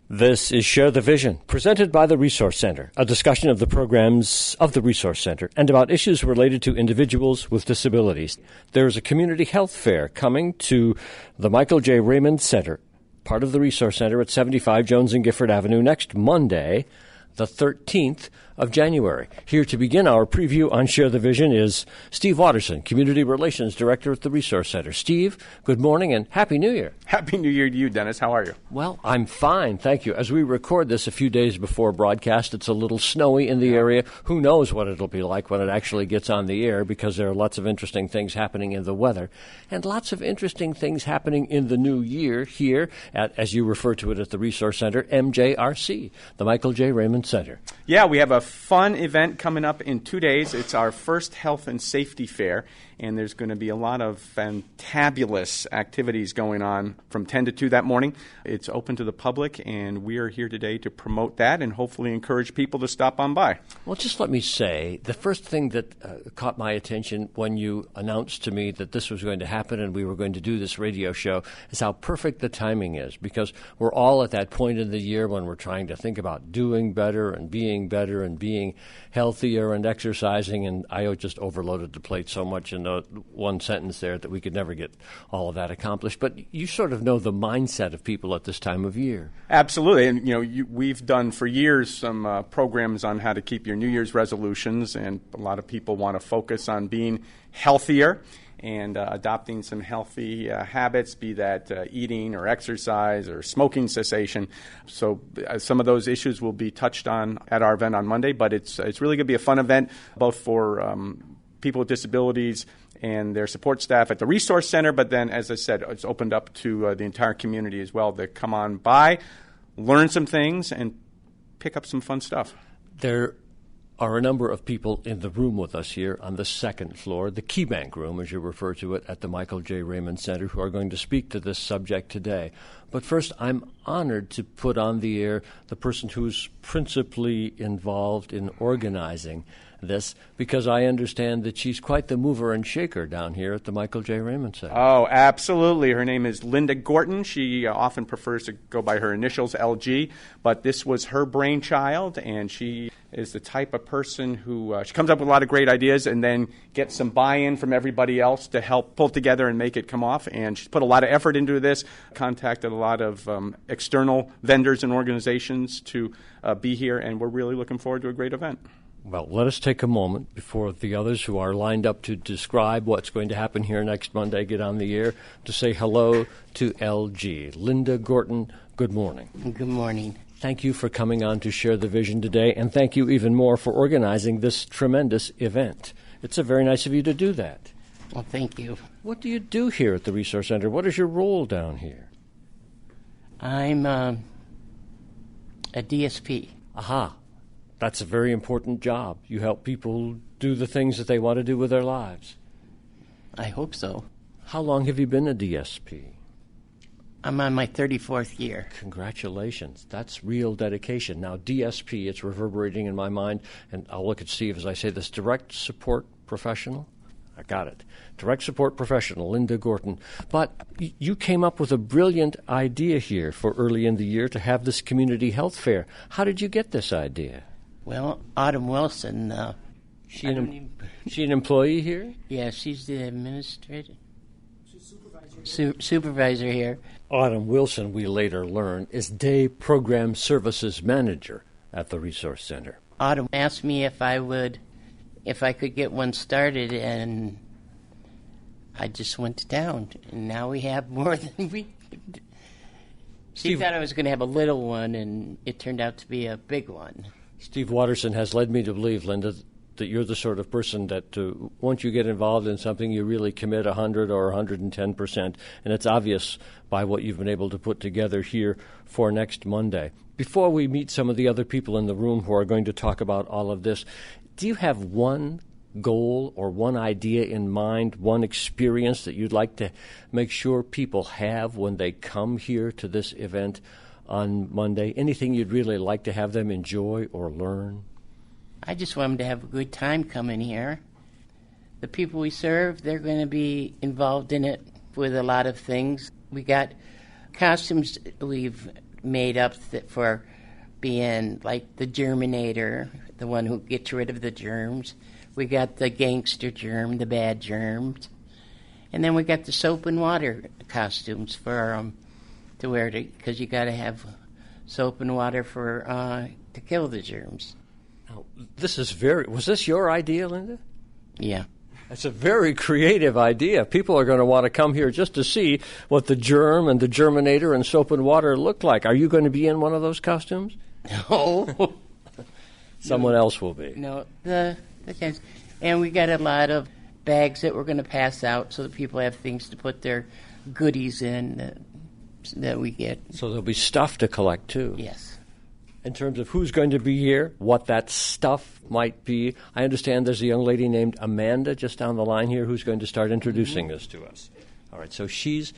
This is Share the Vision, presented by the Resource Center, a discussion of the programs of the Resource Center and about issues related to individuals with disabilities. There is a community health fair coming to the Michael J. Raymond Center, part of the Resource Center at 75 Jones and Gifford Avenue, next Monday, the 13th of January. Here to begin our preview on Share the Vision is Steve Watterson, Community Relations Director at the Resource Center. Steve, good morning and Happy New Year. Happy New Year to you, Dennis. How are you? Well, I'm fine, thank you. As we record this a few days before broadcast, it's a little snowy in the area. Who knows what it'll be like when it actually gets on the air, because there are lots of interesting things happening in the weather and lots of interesting things happening in the new year here at, as you refer to it at the Resource Center, MJRC, the Michael J. Raymond Center. Yeah, we have a fun event coming up in 2 days. It's our first health and safety fair, and there's going to be a lot of fantabulous activities going on from 10 to 2 that morning. It's open to the public, and we are here today to promote that and hopefully encourage people to stop on by. Well, just let me say, the first thing that caught my attention when you announced to me that this was going to happen and we were going to do this radio show is how perfect the timing is, because we're all at that point in the year when we're trying to think about doing better and being healthier and exercising, and I just overloaded the plate so much in the one sentence there that we could never get all of that accomplished. But you sort of know the mindset of people at this time of year. Absolutely, and we've done for years some programs on how to keep your New Year's resolutions, and a lot of people want to focus on being healthier and adopting some healthy habits, be that eating or exercise or smoking cessation. So some of those issues will be touched on at our event on Monday, but it's really going to be a fun event, both for people with disabilities and their support staff at the Resource Center, but then, as I said, it's opened up to the entire community as well to come on by, learn some things, and pick up some fun stuff. There are a number of people in the room with us here on the second floor, the Key Bank room, as you refer to it, at the Michael J. Raymond Center, who are going to speak to this subject today. But first, I'm honored to put on the air the person who's principally involved in organizing this, because I understand that she's quite the mover and shaker down here at the Michael J. Raymond Center. Oh, absolutely. Her name is Linda Gorton. She often prefers to go by her initials, LG, but this was her brainchild, and she is the type of person who she comes up with a lot of great ideas and then gets some buy-in from everybody else to help pull together and make it come off. And she's put a lot of effort into this, contacted a lot of external vendors and organizations to be here, and we're really looking forward to a great event. Well, let us take a moment before the others who are lined up to describe what's going to happen here next Monday get on the air to say hello to LG. Linda Gorton, good morning. Good morning. Thank you for coming on to Share the Vision today, and thank you even more for organizing this tremendous event. It's very nice of you to do that. Well, thank you. What do you do here at the Resource Center? What is your role down here? I'm a DSP. Aha. That's a very important job. You help people do the things that they want to do with their lives. I hope so. How long have you been a DSP? I'm on my 34th year. Congratulations. That's real dedication. Now, DSP, it's reverberating in my mind, and I'll look at Steve as I say this, direct support professional? I got it. Direct support professional, Linda Gorton. But you came up with a brilliant idea here for early in the year to have this community health fair. How did you get this idea? Well, Autumn Wilson. She an employee here? Yeah, she's the administrator. She's supervisor here. Autumn Wilson, we later learn, is Day Program Services Manager at the Resource Center. Autumn asked me if I could get one started, and I just went to town. And now we have more than we could. She thought I was going to have a little one, and it turned out to be a big one. Steve Watterson has led me to believe, Linda, that you're the sort of person that once you get involved in something, you really commit 100 or 110%, and it's obvious by what you've been able to put together here for next Monday. Before we meet some of the other people in the room who are going to talk about all of this, do you have one goal or one idea in mind, one experience that you'd like to make sure people have when they come here to this event on Monday? Anything you'd really like to have them enjoy or learn? I just want them to have a good time coming here. The people we serve, they're going to be involved in it with a lot of things. We got costumes we've made up for being like the germinator, the one who gets rid of the germs. We got the gangster germ, the bad germs. And then we got the soap and water costumes for to wear, because you got to have soap and water for to kill the germs. Now, was this your idea, Linda? Yeah. That's a very creative idea. People are going to want to come here just to see what the germ and the germinator and soap and water look like. Are you going to be in one of those costumes? No. Someone else will be. No, the kids. And we got a lot of bags that we're going to pass out so that people have things to put their goodies in that we get. So there'll be stuff to collect, too. Yes. In terms of who's going to be here, what that stuff might be, I understand there's a young lady named Amanda just down the line here who's going to start introducing this to us. All right, so she's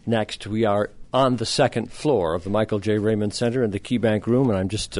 next. We are on the second floor of the Michael J. Raymond Center in the Key Bank Room, and I'm just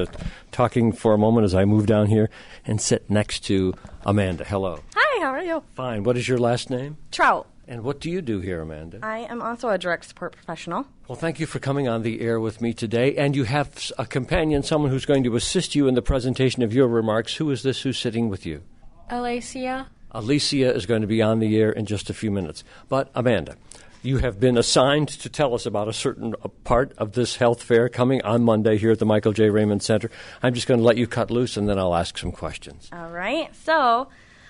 talking for a moment as I move down here and sit next to Amanda. Hello. Hi, how are you? Fine. What is your last name? Trout. And what do you do here, Amanda? I am also a direct support professional. Well, thank you for coming on the air with me today. And you have a companion, someone who's going to assist you in the presentation of your remarks. Who is this who's sitting with you? Alicia. Alicia is going to be on the air in just a few minutes. But, Amanda, you have been assigned to tell us about a certain part of this health fair coming on Monday here at the Michael J. Raymond Center. I'm just going to let you cut loose, and then I'll ask some questions. All right. So,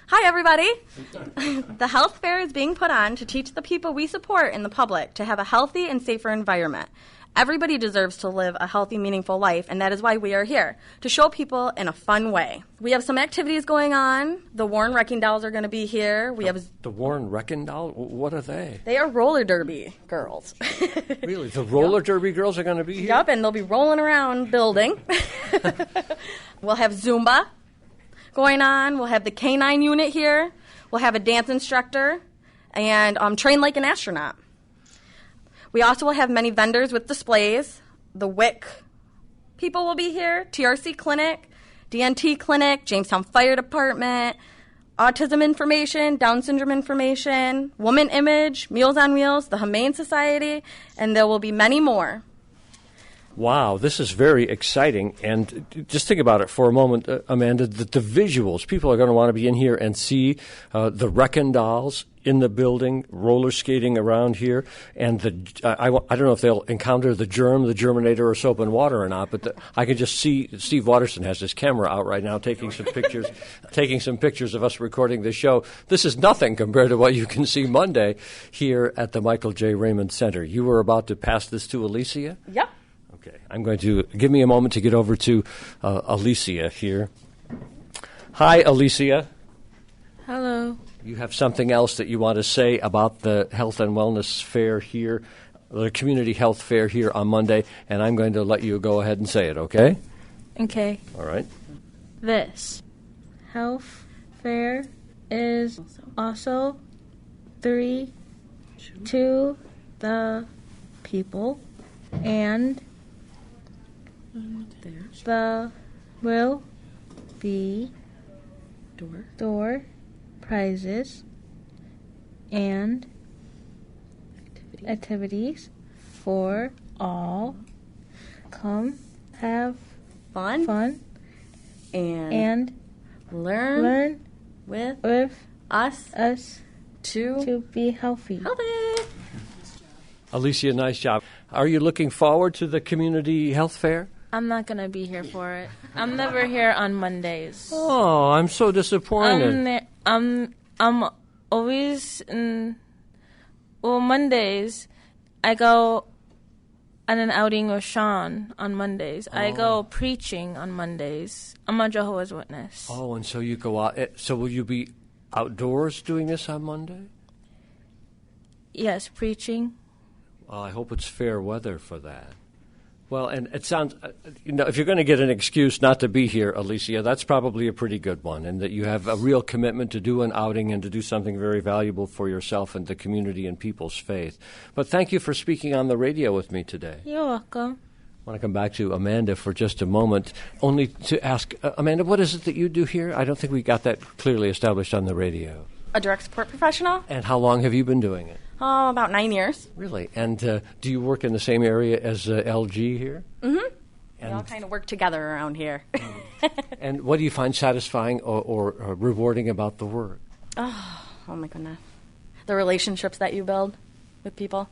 hi, everybody. The health fair is being put on to teach the people we support in the public to have a healthy and safer environment. Everybody deserves to live a healthy, meaningful life, and that is why we are here, to show people in a fun way. We have some activities going on. The Warren Wrecking Dolls are going to be here. The Warren Wrecking Dolls? What are they? They are roller derby girls. Really? The roller derby girls are going to be here? Yep, and they'll be rolling around building. We'll have Zumba going on. We'll have the K9 unit here. We'll have a dance instructor and train like an astronaut. We also will have many vendors with displays. The WIC people will be here, TRC Clinic, DNT Clinic, Jamestown Fire Department, autism information, Down syndrome information, Woman Image, Meals on Wheels, the Humane Society, and there will be many more. Wow, this is very exciting. And just think about it for a moment, Amanda, the visuals. People are going to want to be in here and see the Wrecking Dolls in the building, roller skating around here. And I don't know if they'll encounter the germ, the germinator, or soap and water or not, but I can just see Steve Watterson has his camera out right now taking some pictures of us recording the show. This is nothing compared to what you can see Monday here at the Michael J. Raymond Center. You were about to pass this to Alicia? Yep. Okay, I'm going to give me a moment to get over to Alicia here. Hi, Alicia. Hello. You have something else that you want to say about the health and wellness fair here, the community health fair here on Monday, and I'm going to let you go ahead and say it, okay? Okay. All right. This health fair is also to the people, and the will be door prizes and activities for all. Come have fun and learn with us to be healthy. Alicia, nice job. Are you looking forward to the community health fair? I'm not going to be here for it. I'm never here on Mondays. Oh, I'm so disappointed. I'm always Mondays. I go on an outing with Sean on Mondays. Oh. I go preaching on Mondays. I'm a Jehovah's Witness. Oh, and so you go out. So will you be outdoors doing this on Monday? Yes, preaching. Well, I hope it's fair weather for that. Well, and it sounds, if you're going to get an excuse not to be here, Alicia, that's probably a pretty good one, and that you have a real commitment to do an outing and to do something very valuable for yourself and the community and people's faith. But thank you for speaking on the radio with me today. You're welcome. I want to come back to Amanda for just a moment, only to ask, Amanda, what is it that you do here? I don't think we got that clearly established on the radio. A direct support professional? And how long have you been doing it? Oh, about 9 years. Really? And do you work in the same area as LG here? Mm-hmm. And, We all kind of work together around here. and what do you find satisfying or rewarding about the work? Oh my goodness. The relationships that you build with people.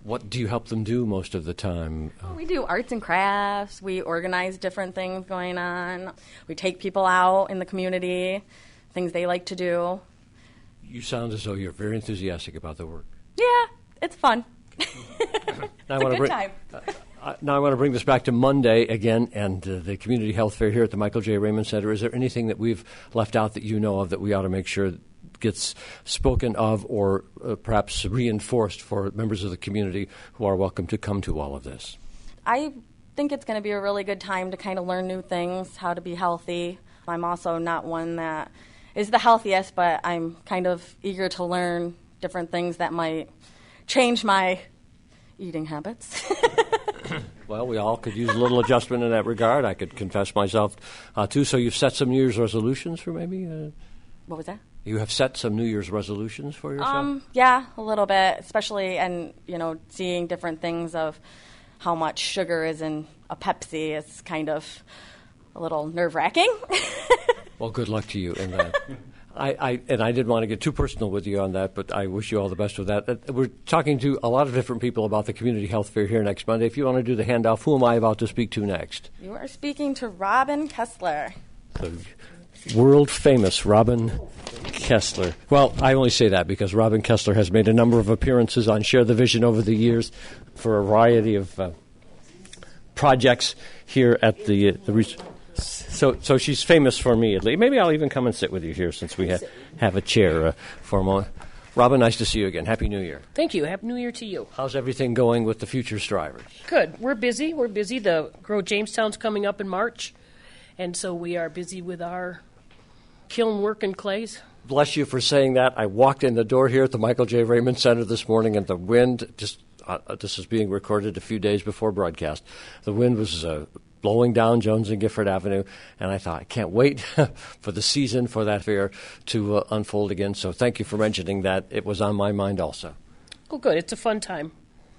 What do you help them do most of the time? We do arts and crafts. We organize different things going on. We take people out in the community, things they like to do. You sound as though you're very enthusiastic about the work. Yeah, it's fun. Now It's a good time. Now I want to bring this back to Monday again and the Community Health Fair here at the Michael J. Raymond Center. Is there anything that we've left out that you know of that we ought to make sure gets spoken of or perhaps reinforced for members of the community who are welcome to come to all of this? I think it's going to be a really good time to kind of learn new things, how to be healthy. I'm also not one that is the healthiest, but I'm kind of eager to learn different things that might change my eating habits. Well, we all could use a little adjustment in that regard. I could confess myself, too. So you've set some New Year's resolutions for maybe? What was that? You have set some New Year's resolutions for yourself? Yeah, a little bit, especially and seeing different things of how much sugar is in a Pepsi is kind of a little nerve-wracking. Well, good luck to you in that. I didn't want to get too personal with you on that, but I wish you all the best with that. We're talking to a lot of different people about the Community Health Fair here next Monday. If you want to do the handoff, who am I about to speak to next? You are speaking to Robin Kessler. The world-famous Robin Kessler. Well, I only say that because Robin Kessler has made a number of appearances on Share the Vision over the years for a variety of projects here at the So she's famous for me, at least. Maybe I'll even come and sit with you here since we have a chair for a moment. Robin, nice to see you again. Happy New Year. Thank you. Happy New Year to you. How's everything going with the future strivers? Good. We're busy. The Grow Jamestown's coming up in March, and so we are busy with our kiln work and clays. Bless you for saying that. I walked in the door here at the Michael J. Raymond Center this morning, and the wind this is being recorded a few days before broadcast. The wind was blowing down Jones and Gifford Avenue, and I thought, I can't wait for the season for that fair to unfold again. So thank you for mentioning that. It was on my mind also. Oh, good. It's a fun time.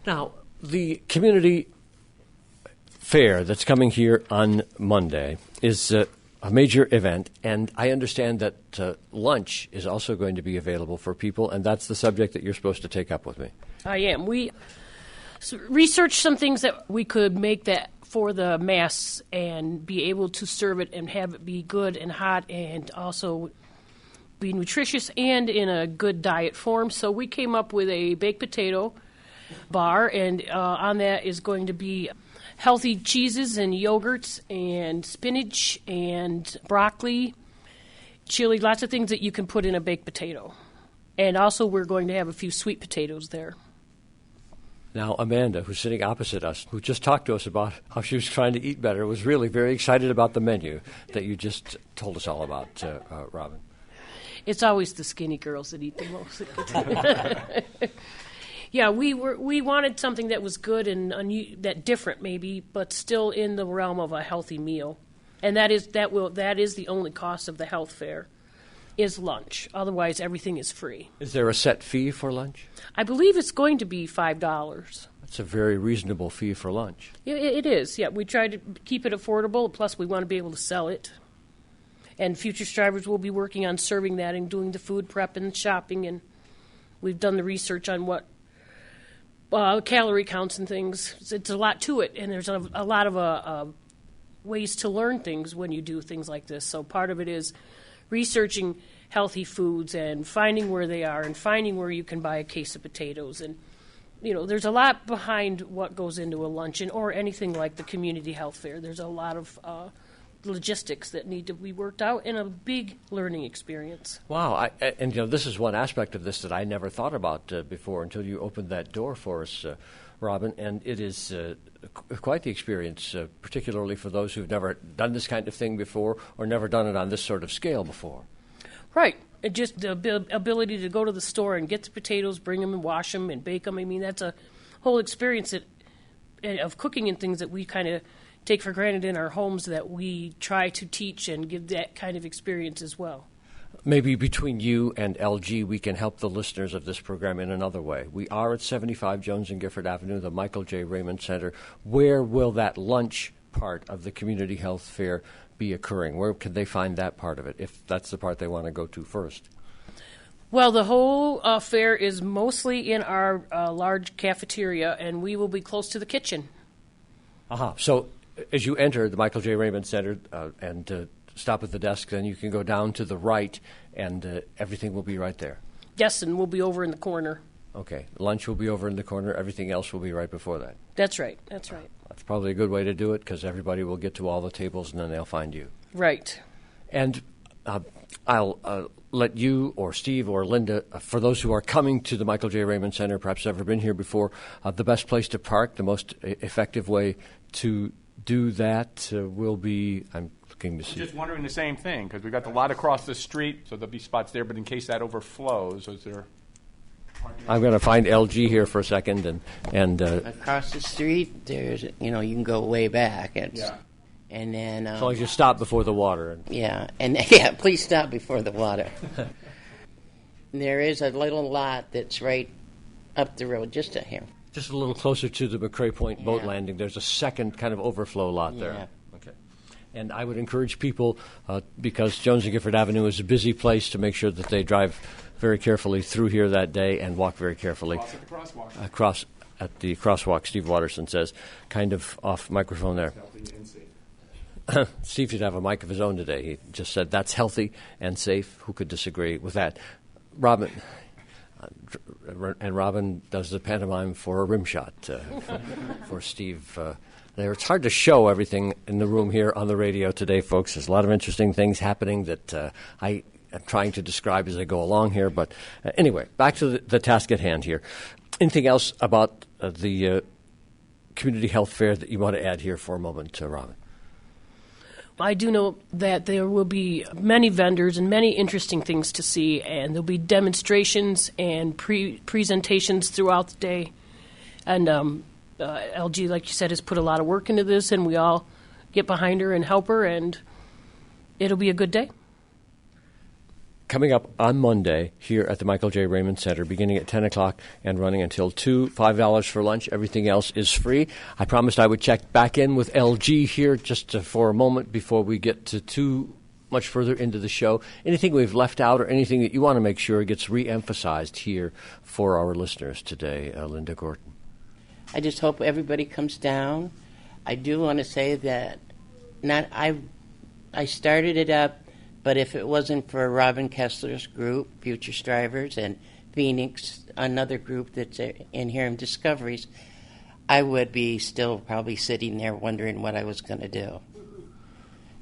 Now, the community fair that's coming here on Monday is a major event, and I understand that lunch is also going to be available for people, and that's the subject that you're supposed to take up with me. I am. We researched some things that we could make that for the mass and be able to serve it and have it be good and hot and also be nutritious and in a good diet form. So we came up with a baked potato bar, and on that is going to be healthy cheeses and yogurts and spinach and broccoli, chili, lots of things that you can put in a baked potato. And also we're going to have a few sweet potatoes there. Now, Amanda, who's sitting opposite us, who just talked to us about how she was trying to eat better, was really very excited about the menu that you just told us all about, Robin. It's always the skinny girls that eat the most. Yeah, we wanted something that was good and that different maybe, but still in the realm of a healthy meal, and that is the only cost of the health fair, is lunch. Otherwise, everything is free. Is there a set fee for lunch? I believe it's going to be $5. That's a very reasonable fee for lunch. Yeah, it is. Yeah, we try to keep it affordable. Plus, we want to be able to sell it. And future strivers will be working on serving that and doing the food prep and shopping. And we've done the research on what calorie counts and things. It's a lot to it, and there's a lot of ways to learn things when you do things like this. So part of it is researching healthy foods and finding where they are and finding where you can buy a case of potatoes. And, there's a lot behind what goes into a luncheon or anything like the community health fair. There's a lot of logistics that need to be worked out and a big learning experience. Wow. This is one aspect of this that I never thought about before until you opened that door for us, Robin, and it is quite the experience, particularly for those who've never done this kind of thing before or never done it on this sort of scale before. Right. Just the ability to go to the store and get the potatoes, bring them and wash them and bake them. I mean, that's a whole experience of cooking and things that we kind of take for granted in our homes that we try to teach and give that kind of experience as well. maybe between you and LG, we can help the listeners of this program in another way. We are at 75 Jones and Gifford Avenue, the Michael J. Raymond Center. Where will that lunch part of the Community Health Fair be occurring? Where can they find that part of it, if that's the part they want to go to first? Well, the whole fair is mostly in our large cafeteria, and we will be close to the kitchen. So as you enter the Michael J. Raymond Center and stop at the desk, then you can go down to the right, and everything will be right there. Yes, and we'll be over in the corner. Okay. Lunch will be over in the corner. Everything else will be right before that. That's right. That's right. That's probably a good way to do it, because everybody will get to all the tables, and then they'll find you. Right. And I'll let you or Steve or Linda, for those who are coming to the Michael J. Raymond Center, perhaps never been here before, the best place to park, the most effective way to do that will be, I'm looking to see. Just wondering the same thing, because we've got the lot across the street, so there'll be spots there, but in case that overflows, is there... I'm going to find LG here for a second, and Across the street, there's, you can go way back. Yeah. And then... as long as you stop before the water. Please stop before the water. There is a little lot that's right up the road, just here. Just a little closer to the McCrae Point boat Yeah. landing, there's a second kind of overflow lot there. Yeah. Okay. And I would encourage people, because Jones and Gifford Avenue is a busy place, to make sure that they drive very carefully through here that day and walk very carefully Cross at the crosswalk. across at the crosswalk. Steve Watterson says, kind of off microphone there. Healthy and safe. Steve should have a mic of his own today. He just said that's healthy and safe. Who could disagree with that? Robin, and Robin does the pantomime for a rim shot for Steve. It's hard to show everything in the room here on the radio today, folks. There's a lot of interesting things happening that I am trying to describe as I go along here. But anyway, back to the task at hand here. Anything else about the Community Health Fair that you want to add here for a moment, Robin? I do know that there will be many vendors and many interesting things to see, and there'll be demonstrations and presentations throughout the day. And LG, like you said, has put a lot of work into this, and we all get behind her and help her, and it'll be a good day. Coming up on Monday here at the Michael J. Raymond Center, beginning at 10 o'clock and running until 2, $5 for lunch. Everything else is free. I promised I would check back in with LG here just for a moment before we get to too much further into the show. Anything we've left out or anything that you want to make sure gets re-emphasized here for our listeners today, Linda Gorton? I just hope everybody comes down. I do want to say that I started it up, but if it wasn't for Robin Kessler's group, Future Strivers, and Phoenix, another group that's in here in Discoveries, I would be still probably sitting there wondering what I was going to do.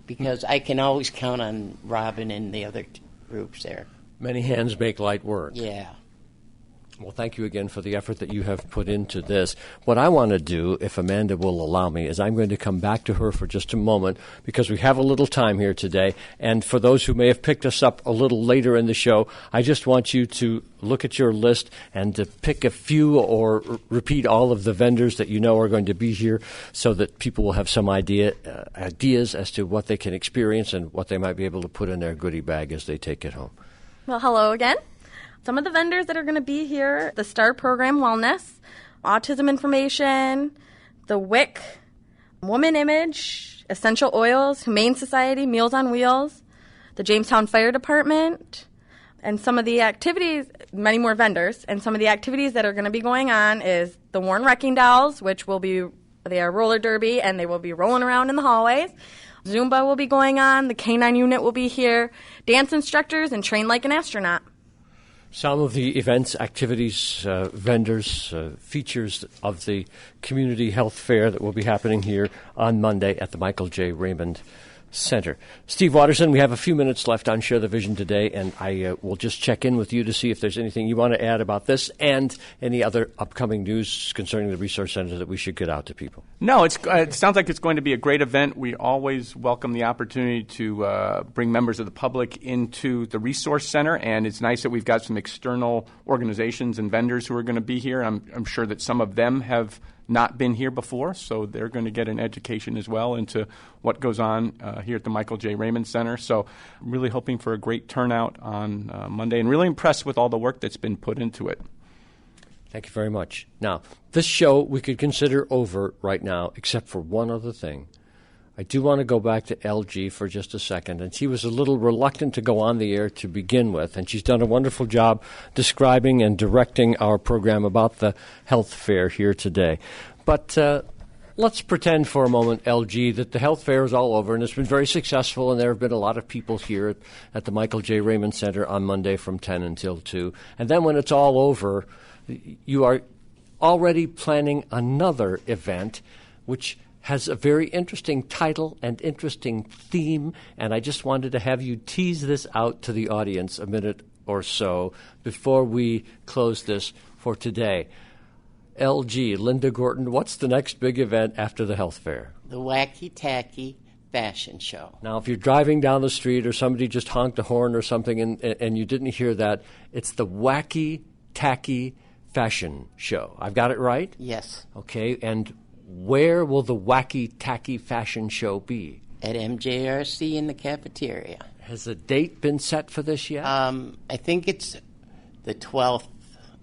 Because I can always count on Robin and the other groups there. Many hands make light work. Yeah. Well, thank you again for the effort that you have put into this. What I want to do, if Amanda will allow me, is I'm going to come back to her for just a moment because we have a little time here today. And for those who may have picked us up a little later in the show, I just want you to look at your list and to pick a few or repeat all of the vendors that you know are going to be here so that people will have some ideas as to what they can experience and what they might be able to put in their goodie bag as they take it home. Well, hello again. Some of the vendors that are going to be here, the STAR Program Wellness, Autism Information, the WIC, Woman Image, Essential Oils, Humane Society, Meals on Wheels, the Jamestown Fire Department, and some of the activities, many more vendors, and some of the activities that are going to be going on is the Warren Wrecking Dolls, which they are roller derby, and they will be rolling around in the hallways. Zumba will be going on, the K9 unit will be here, dance instructors, and Train Like an Astronaut. Some of the events, activities, vendors, features of the Community Health Fair that will be happening here on Monday at the Michael J. Raymond Center. Steve Watterson, we have a few minutes left on Share the Vision today, and I will just check in with you to see if there's anything you want to add about this and any other upcoming news concerning the Resource Center that we should get out to people. No, it sounds like it's going to be a great event. We always welcome the opportunity to bring members of the public into the Resource Center, and it's nice that we've got some external organizations and vendors who are going to be here. I'm sure that some of them have not been here before, so they're going to get an education as well into what goes on here at the Michael J. Raymond Center. So I'm really hoping for a great turnout on Monday, and really impressed with all the work that's been put into it. Thank you very much. Now, this show we could consider over right now, except for one other thing. I do want to go back to LG for just a second, and she was a little reluctant to go on the air to begin with, and she's done a wonderful job describing and directing our program about the health fair here today. But let's pretend for a moment, LG, that the health fair is all over, and it's been very successful, and there have been a lot of people here at the Michael J. Raymond Center on Monday from 10 until 2. And then when it's all over, you are already planning another event, which has a very interesting title and interesting theme, and I just wanted to have you tease this out to the audience a minute or so before we close this for today. LG, Linda Gorton, what's the next big event after the health fair? The Wacky Tacky Fashion Show. Now, if you're driving down the street or somebody just honked a horn or something and you didn't hear that, it's the Wacky Tacky Fashion Show. I've got it right? Yes. Okay, and where will the Wacky Tacky Fashion Show be? At MJRC in the cafeteria. Has a date been set for this yet? I think it's the 12th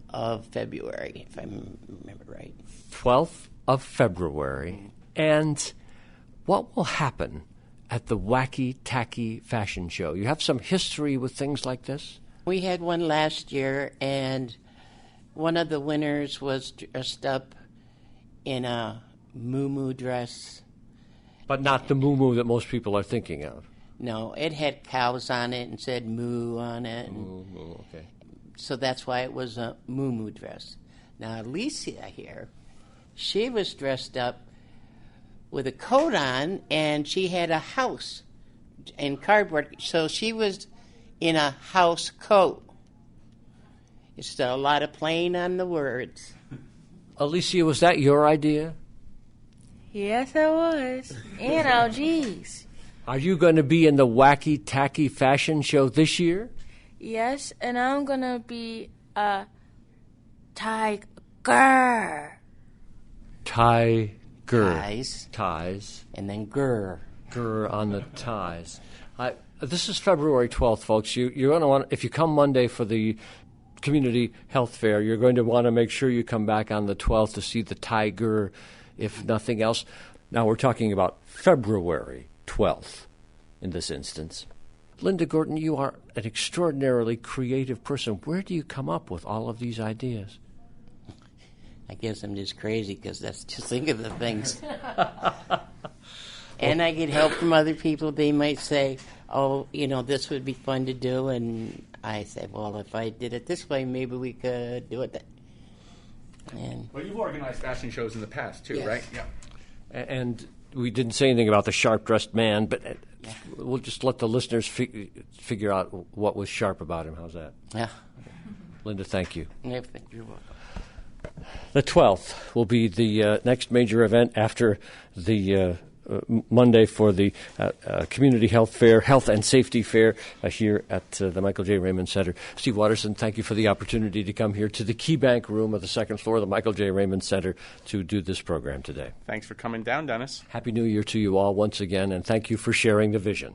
of February, if I remember right. 12th of February. And what will happen at the Wacky Tacky Fashion Show? You have some history with things like this? We had one last year, and one of the winners was dressed up in a muumuu dress. But not the muumuu that most people are thinking of. No, it had cows on it and said moo on it. Moo, okay. So that's why it was a muumuu dress. Now, Alicia here, she was dressed up with a coat on, and she had a house in cardboard. So she was in a house coat. It's a lot of playing on the words. Alicia, was that your idea? Yes, I was. And LG's. Are you going to be in the Wacky Tacky Fashion Show this year? Yes, and I'm going to be a tiger. Tiger. Ties. And then grr. Grr on the ties. This is February 12th, folks. You're going to want, if you come Monday for the Community Health Fair, you're going to want to make sure you come back on the 12th to see the tiger, if nothing else. Now we're talking about February 12th in this instance. Linda Gorton, you are an extraordinarily creative person. Where do you come up with all of these ideas? I guess I'm just crazy because that's just think of the things. And I get help from other people. They might say, oh, this would be fun to do. And I say, well, if I did it this way, maybe we could do it. Well, you've organized fashion shows in the past, too, yes. right? Yeah. And we didn't say anything about the sharp-dressed man, but we'll just let the listeners figure out what was sharp about him. How's that? Yeah. Linda, thank you. You're welcome. The 12th will be the next major event after the Monday for the Community Health Fair, Health and Safety Fair here at the Michael J. Raymond Center. Steve Watterson, thank you for the opportunity to come here to the Key Bank room of the second floor of the Michael J. Raymond Center to do this program today. Thanks for coming down, Dennis. Happy New Year to you all once again, and thank you for sharing the vision.